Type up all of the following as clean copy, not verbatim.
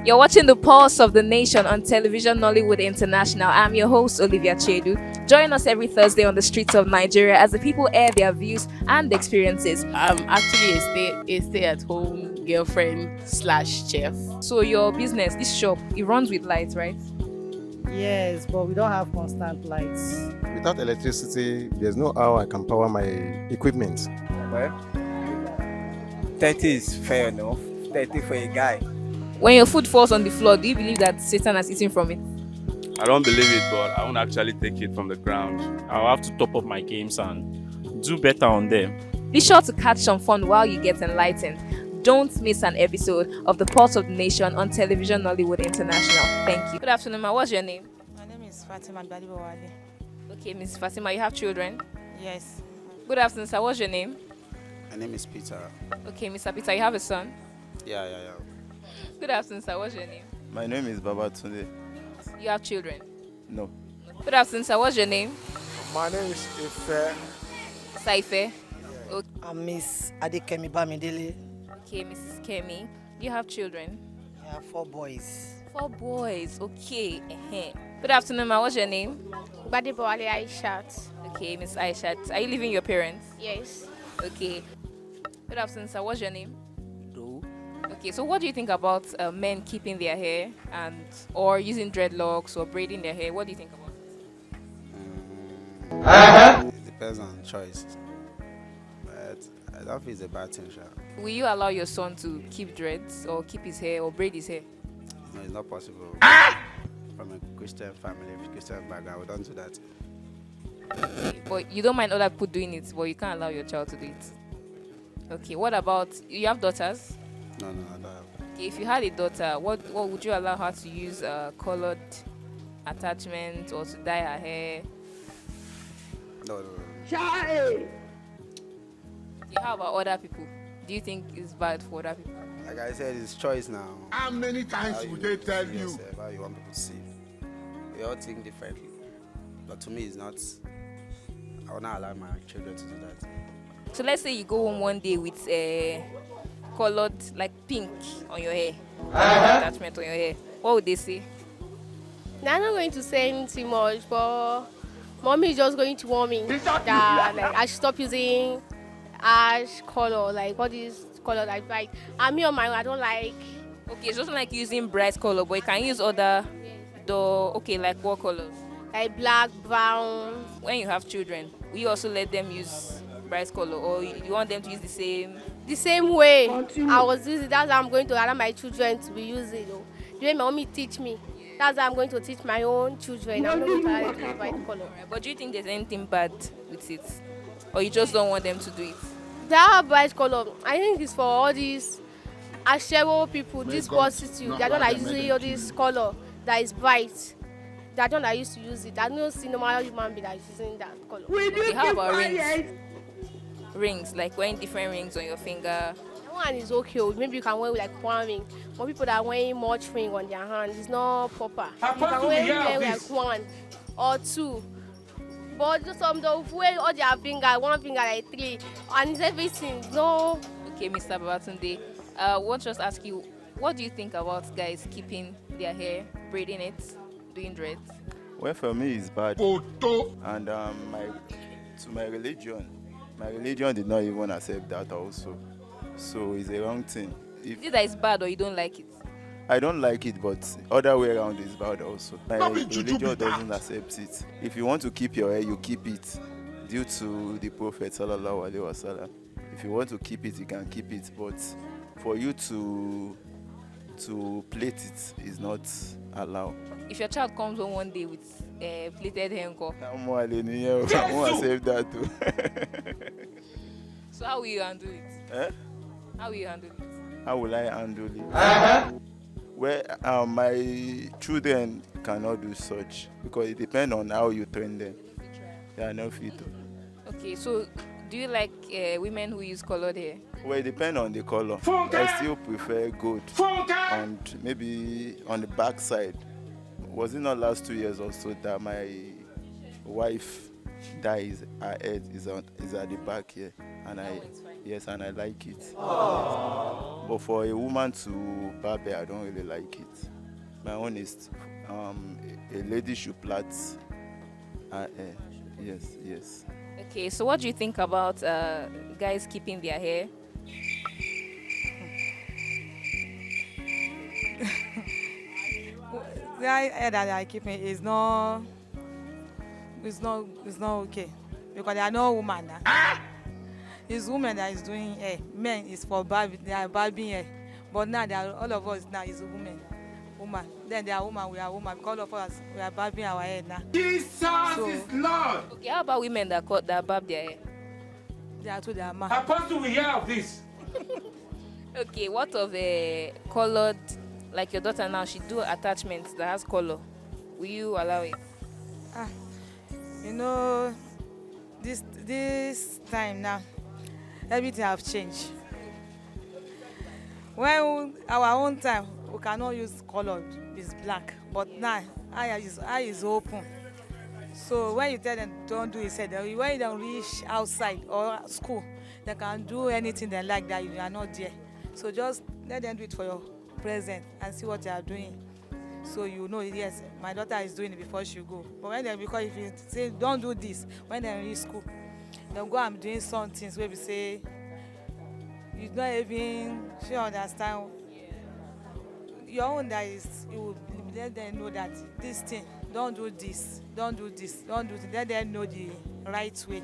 You're watching the Pulse of the Nation on television Nollywood International. I'm your host, Olivia Chedu. Join us every Thursday on the streets of Nigeria as the people air their views and experiences. I'm actually a stay at home girlfriend slash chef. So your business, this shop, it runs with lights, right? Yes, but we don't have constant lights. Without electricity, there's no how I can power my equipment. Well, 30 is fair enough. 30 for a guy. When your food falls on the floor, do you believe that Satan has eaten from it? I don't believe it, but I won't actually take it from the ground. I'll have to top up my games and do better on them. Be sure to catch some fun while you get enlightened. Don't miss an episode of the Pulse of the Nation on television Nollywood International. Thank you. Good afternoon, ma. What's your name? My name is Fatima Badibawale. Okay, Miss Fatima, you have children? Yes. Good afternoon, sir. What's your name? My name is Peter. Okay, Mr. Peter, you have a son? Yeah. Good afternoon, sir. What's your name? My name is Babatunde. You have children? No. Good afternoon, sir. What's your name? My name is Ife. Saife. I'm Miss Adekemi Bamidele. Okay, Mrs. Kemi. Do you have children? I have 4 boys. 4 boys. Okay. Good afternoon, ma. What's your name? Badibawale Aishat. Okay, Miss Aishat. Are you living with your parents? Yes. Okay. Good afternoon, sir. What's your name? Do. Okay, so what do you think about men keeping their hair or using dreadlocks or braiding their hair? What do you think about it? It depends on choice. But I don't feel it's a bad thing, sure. Will you allow your son to keep dreads or keep his hair or braid his hair? No, it's not possible. From a Christian family, Christian background, we don't do that. But you don't mind other people doing it, but you can't allow your child to do it. Okay, what about, you have daughters? No, I don't have. Okay, if you had a daughter, what would you allow her to use colored attachment or to dye her hair? No. Okay, how about other people? Do you think it's bad for other people? Like I said, it's choice now. How many times would they tell see you? yourself, how you want people to see. We all think differently. But to me, it's not. I will not allow my children to do that. So let's say you go home one day with colored, like pink on your hair, attachment on your hair. What would they say? They're not going to say anything much, but mommy is just going to warn me that like I should stop using ash color, like all these color I like. And me on my own, I don't like. Okay, it's just like using bright color, but you can use other, like what colors? Like black, brown. When you have children, will you also let them use bright color, or you want them to use the same? The same way I was using, that's how I'm going to allow my children to be using. The way my mommy teach me, that's how I'm going to teach my own children. I'm not going to allow them to use white color. But do you think there's anything bad with it, or you just don't want them to do it? That bright color, I think it's for all these Ashero people, these prostitutes. They don't like using all this color that is bright. They don't like used to use it. I don't see normal human being that is using that color. Okay, how about rings? Rings, like wearing different rings on your finger. That one is okay. Maybe you can wear like one ring. More people that are wearing much ring on their hand, it's not proper. You can wear like 1 or 2. But just some don't wear all their finger, one finger like 3, and it's everything. No. Okay, Mr. Babatunde, I want to just ask you, what do you think about guys keeping their hair, braiding it, doing dreads? Well, for me, it's bad. And to my religion did not even accept that also. So it's a wrong thing. Is it that it's bad or you don't like it? I don't like it, but other way around is bad also. My religion doesn't accept it. If you want to keep your hair, you keep it. Due to the Prophet sallallahu alaihi wasallam. If you want to keep it, you can keep it. But for you to plait it is not allowed. If your child comes home one day with plaited hair, I won't accept that too. so how will you handle it? Eh? How will you handle it? How will I handle it? Well, my children cannot do such because it depends on how you train them. They are not fit. Okay, so do you like women who use colored hair? Well, it depends on the color. I still prefer gold. And maybe on the back side. Was it not last 2 years or so that my wife dyes her head is at the back here, and That I one's fine. yes, and I like it. But for a woman to barb hair, I don't really like it. My own is a lady should plait her hair. Yes. Okay, so what do you think about guys keeping their hair? The hair that I keep is not okay because they are no woman now. It's women that is doing hair. Men is for they are barbing hair. But now they are, all of us now is woman. Then they are woman, we are woman. Because all of us we are barbing our hair now. Jesus is Lord. Okay, how about women that barb their hair? They are to their man. Apostle, we hear of this. Okay, what of a colored, like your daughter now, she do attachments that has color. Will you allow it? You know, this time now, everything have changed. When our own time, we cannot use color, it's black. But now, eye is open. So when you tell them don't do it, say that when they reach outside or school, they can do anything they like that you are not there. So just let them do it for your present and see what they are doing. So you know, yes, my daughter is doing it before she go. But when they, because if you say don't do this, when they reach school, they'll go and doing some things where we say you don't even she understand your own, that is you will let them know that this thing, don't do this, don't do this, don't do this. Let them know the right way.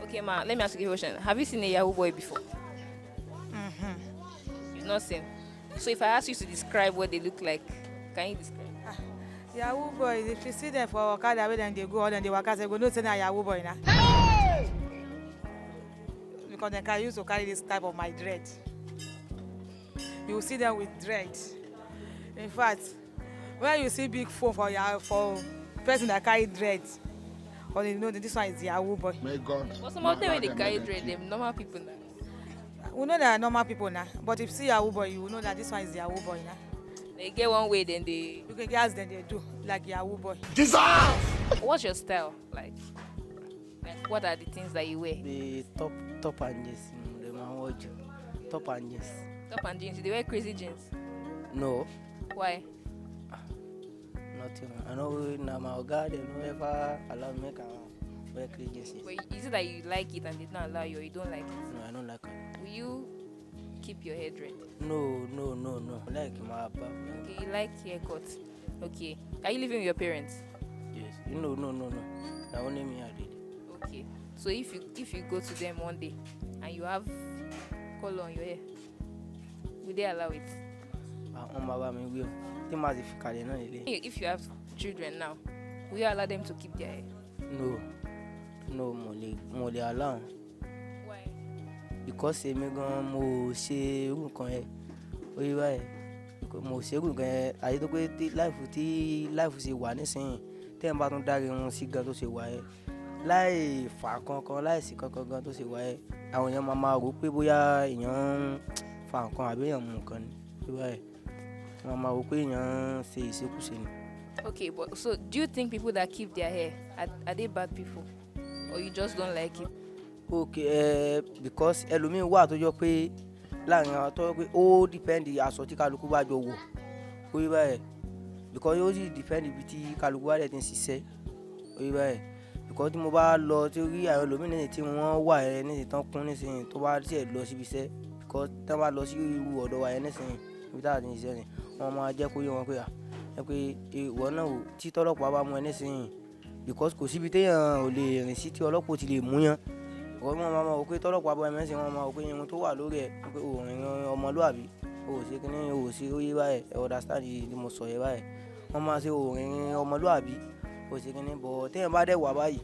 Okay, ma, let me ask you a question. Have you seen a Yahoo boy before? You've not seen. So if I ask you to describe what they look like, can you describe? Yahoo boy, if you see them for Okada, where then they go, or then they work out, they go, no, say na Yahoo boy now. Because they can use to carry this type of my dread. You will see them with dread. In fact, when you see big phone for person that carry dread, or you know that this one is Yahoo boy. May God. But some of them when they carry dread, them normal people now. We know there are normal people now, but if you see Yahoo boy, you will know that this one is Yahoo boy now. They get one way, then they. You can guess then they do like Yahoo boy. What's your style like? Like, what are the things that you wear? The top and jeans. The man watch top and jeans. Top and jeans. They wear crazy jeans. No, Why? nothing. I know now my God, they don't ever allow me to wear crazy jeans. But is it that you like it and they don't allow you, or you don't like it? No, I don't like it. Will you keep your hair dread? No. I like my papa. Okay, you like haircut. Okay. Are you living with your parents? Yes. No. That only me I did. Okay. So if you go to them one day and you have color on your hair, will they allow it? On my way, we will. The massive no. If you have children now, will you allow them to keep their hair? No, more allow. Why? Because me gan mo ṣe irú nǹkan yẹn orí báyìí mo ṣe irú nǹkan yẹn àyè tó pé tí life ṣe wà nísìnyí tẹ́yìn bá tún dárí irun sí gan tó ṣe wà yẹn láì fà kankan láì sí kankan gan tó ṣe wà yẹn àwọn èèyàn máa rò pé bóyá èèyàn ń fa nǹkan àbí èèyàn mú nǹkan ni orí báyìí wọ́n máa rò pé èèyàn ń ṣe ìṣekúṣe ni. Okay, but so do you think people that keep their hair are they bad people, or you just don't like it? Okay, because ẹlòmíín wà tó jọ pé láàrin àwọn tó jọ pé ó depend aṣọ tí kálukú bá jọ wọ̀ orí báyìí because ó sì depend ibi tí kálukú bá dẹ̀ ti ń ṣiṣẹ́ orí báyìí because tí mo bá lọ tí ó rí àwọn ẹlòmíín nísìnyí tí wọ́n wà ẹ nísìnyí tán kún nísìnyí tó bá tiẹ̀ lọ síbi iṣẹ́ because tí wọ́n bá lọ sí irú ọ̀dọ̀ wa ẹ nísìnyí ibi táwọn ti ń ṣiṣẹ́ ni wọ́n máa jẹ́ kó yé wọn pé ìwọ náà wò tí tọ́lọ́pàá bá mú ẹ nísìnyí because kò síbi téèyàn ò lè rìn sí tí ọlọ́pàá ti lè mú yàn wọ́n máa wò pé tọ́lọ́pàá bọ́ ẹ̀mẹ́sìn wọn máa wò pé irun tó wà lórí ẹ̀ pé òòrùn ọmọlúàbí òòṣe kí ni òòṣe ó yé báyìí ẹ̀ understand ni mo sọ yẹ báyìí wọ́n máa ṣe òòrùn ọmọlúàbí òòṣe kí ni bọ̀ téèyàn bá dẹ̀ wà báyìí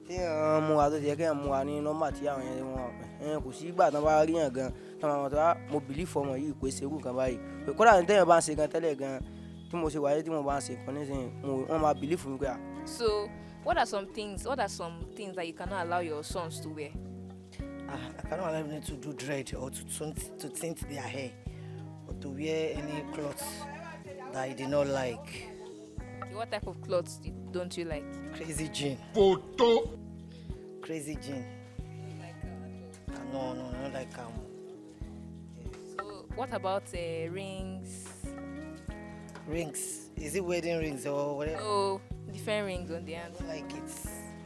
téèyàn múra tó ṣe kéèyàn múra ní nọ́mbà tí àwọn yẹn wọn kò sí ìgbà tán bá rí yàn gan tán máa mọ̀ mo believe ọmọ yìí pé ṣerú nǹkan báyìí kódà ní téèyàn bá ń ṣe gan tẹ́lẹ̀ gan tí mo ṣe wáyé tí mo bá ń ṣe nǹkan nísìnyí wọ́n máa believe mi pé. So what are some things that you cannot allow your sons to wear? I cannot allow them to do dread or to tint their hair or to wear any clothes that I did not like. Okay, what type of clothes don't you like? Crazy jean. Photo. Crazy jean. No, I don't like So what about rings? rings. Is it wedding rings or whatever? Oh, different rings on the I hand. don't like it.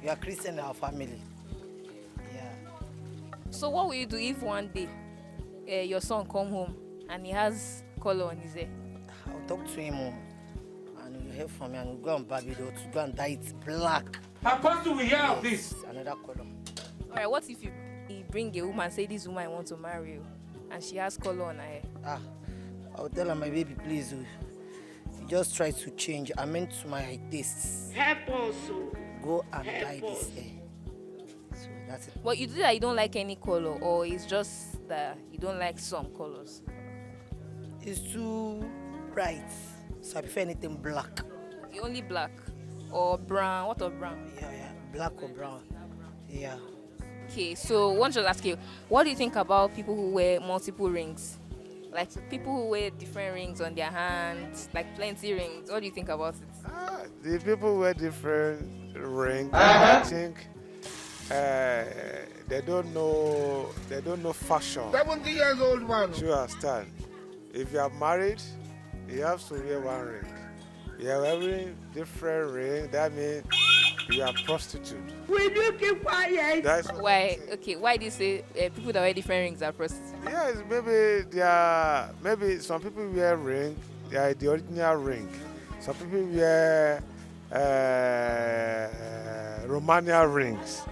We are Christian in our family. Yeah. So what will you do if one day your son come home and he has color on his hair? I'll talk to him and he'll hear from me and we'll go and barb it or to go and dye it black. Apostle, we hear of this. Another color. All right, what if he bring a woman, say this woman I want to marry you, and she has color on her hair? I'll tell her, my baby, please, you just try to change. I meant to my tastes. Help us. Go and dye this hair. So that's it. But you do that you don't like any color, or it's just that you don't like some colors? It's too bright, so I prefer anything black. Okay, only black or brown? What of brown? Yeah, black or brown. Yeah. Okay, so one just ask you, what do you think about people who wear multiple rings? Like people who wear different rings on their hands, like plenty rings. What do you think about it? The people wear different rings. I think they don't know fashion. 70 years old man. You understand? If you are married, you have to wear one ring. You are wearing different ring. That means you are prostitute. Will you keep quiet? That's Why? Okay, why do you say people that wear different rings are prostitutes? Yes, maybe some people wear ring. They are the original ring. Some people wear Romanian rings.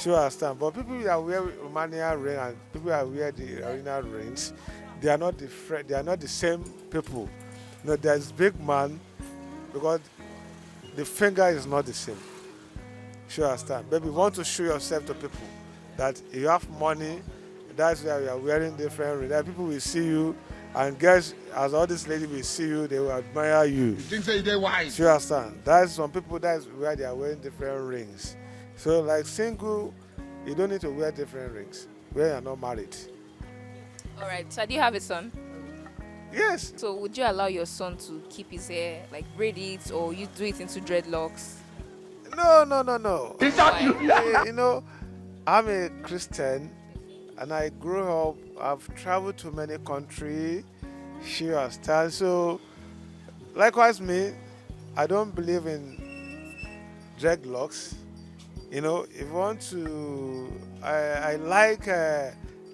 You understand? But people that wear Romanian ring and people that wear the original rings, they are not different. They are not the same people. No, there's big man because the finger is not the same. You understand? Baby, you want to show yourself to people that you have money. That's why you are wearing different rings. That people will see you, and guess as all these ladies will see you, they will admire you. You think say they wise? You understand? That's some people. That's why they are wearing different rings. So, like single, you don't need to wear different rings when you are not married. All right. So do you have a son? Yes. So would you allow your son to keep his hair, like braid it, or you do it into dreadlocks? No. Why? You know, I'm a Christian, and I grew up. I've traveled to many countries. You understand? So, likewise me, I don't believe in dreadlocks. You know, if you want to, I like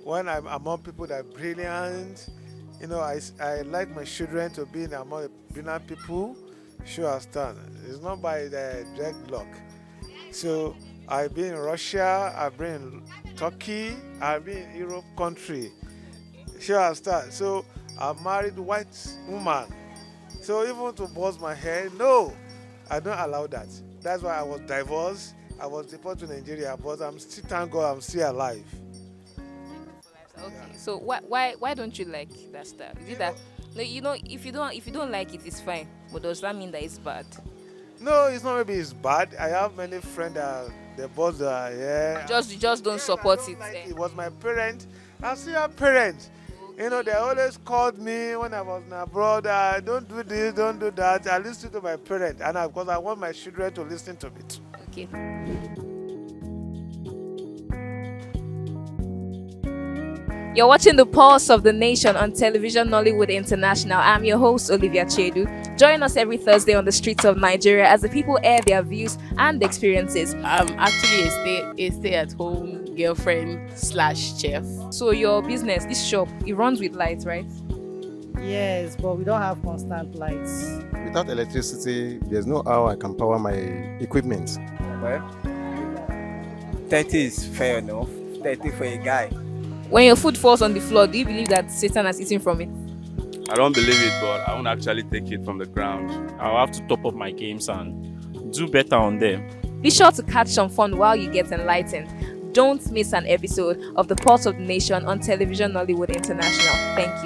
when I'm among people that are brilliant. You know, I like my children to be among brilliant people. You understand? It's not by the dreadlock. So I've been in Russia, I've been in Turkey, I've been in Europe country. You understand? So I married white woman. So even to buzz my hair, no, I don't allow that. That's why I was divorced. I was deported to Nigeria, but I'm still, thank God, I'm still alive. Okay. So why don't you like that style? Is it that if you don't like it, it's fine. But does that mean that it's bad? No, it's not maybe it's bad. I have many friends that they buzz their hair. You just don't support it. Like it was my parents. I still have parents. You know, they always called me when I was abroad. Don't do this, don't do that. I listen to my parents, and because I want my children to listen to it. Okay. You're watching the Pulse of the Nation on television Nollywood International. I'm your host, Olivia Chedu. Join us every Thursday on the streets of Nigeria as the people air their views and experiences. I'm actually a stay-at-home girlfriend / chef. So your business, this shop, it runs with lights, right? Yes, but we don't have constant lights. Without electricity, there's no how I can power my equipment. Well, 30 is fair enough. 30 for a guy. When your food falls on the floor, do you believe that Satan has eaten from it? I don't believe it, but I won't actually take it from the ground. I'll have to top up my games and do better on them. Be sure to catch some fun while you get enlightened. Don't miss an episode of the Pulse of the Nation on television Nollywood International. Thank you.